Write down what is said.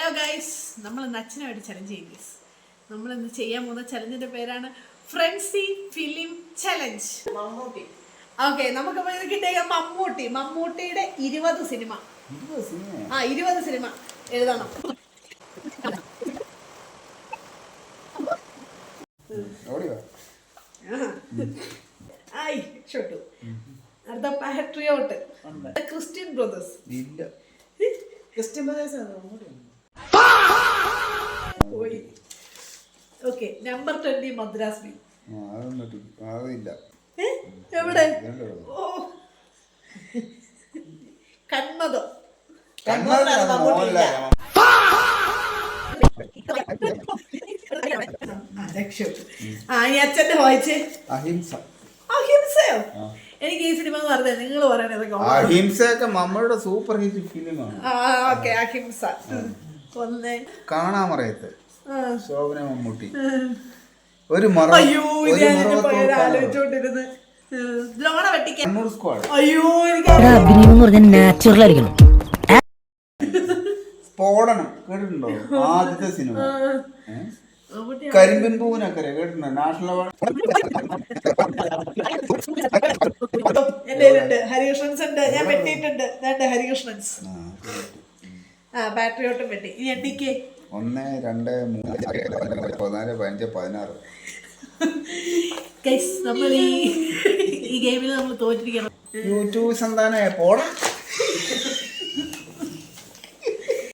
Hello guys, നമ്മൾ ഇന്ന് അച്ഛനുമായിട്ട് challenge ചെയ്യും ഗൈസ്. നമ്മൾ ഇന്ന് ചെയ്യാൻ പോകുന്ന ചലഞ്ചിന്റെ പേരാണ് ഫ്രണ്ട്സി ഫിലിം ചലഞ്ച്. മമ്മൂട്ടി. ഓക്കെ, നമുക്കിപ്പോൾ ഇത് കിട്ടിയ മമ്മൂട്ടിയുടെ 20 സിനിമ. 20 സിനിമ എഴുതണം. ആയി ഷോട്ടു. അടുത്ത patriot, Christian brothers. Christian brothers പോയി. Okay, number 20 Madras B. എവിടെ? ഓ, കന്മതം. ഈ അച്ഛന്റെ വായിച്ചേ അഹിംസയോ? എനിക്ക് ഈ സിനിമ എന്ന് പറഞ്ഞത് നിങ്ങൾ പറയണത് അഹിംസയൊക്കെ നമ്മളുടെ സൂപ്പർ ഹിറ്റ് ഫിലിമാണ്. ഓക്കെ, അഹിംസ. ഒന്ന് കാണാമറയത്ത് ശോഭന മമ്മൂട്ടി. അയ്യോ, ആലോചിച്ചോണ്ടിരുന്ന് ദ്രോണ വെട്ടിക്കാൻ. അയ്യോ, അഭിനയം എന്ന് പറഞ്ഞാൽ നാച്ചുറൽ ആയിരിക്കണം. സ്ഫോടനം കേട്ടിട്ടുണ്ടോ? ആദ്യത്തെ സിനിമ കരിമ്പിൻ പൂവിനക്കരെ കേട്ടിട്ടുണ്ടോ? National award. എന്റെ ഹരികൃഷ്ണൻസ് ഉണ്ട്, ഞാൻ വെട്ടിയിട്ടുണ്ട്. ഹരികൃഷ്ണൻസ് പാട്രിയോട്ടും വെട്ടി. ഇനി എട്ടിക്ക് 1, 2, 3, 4, 5, 16. നമ്മൾ ഈ ഗെയിമിൽ നമ്മൾ തോറ്റിരിക്കണം. യൂട്യൂബ് സന്താനം പോടാ.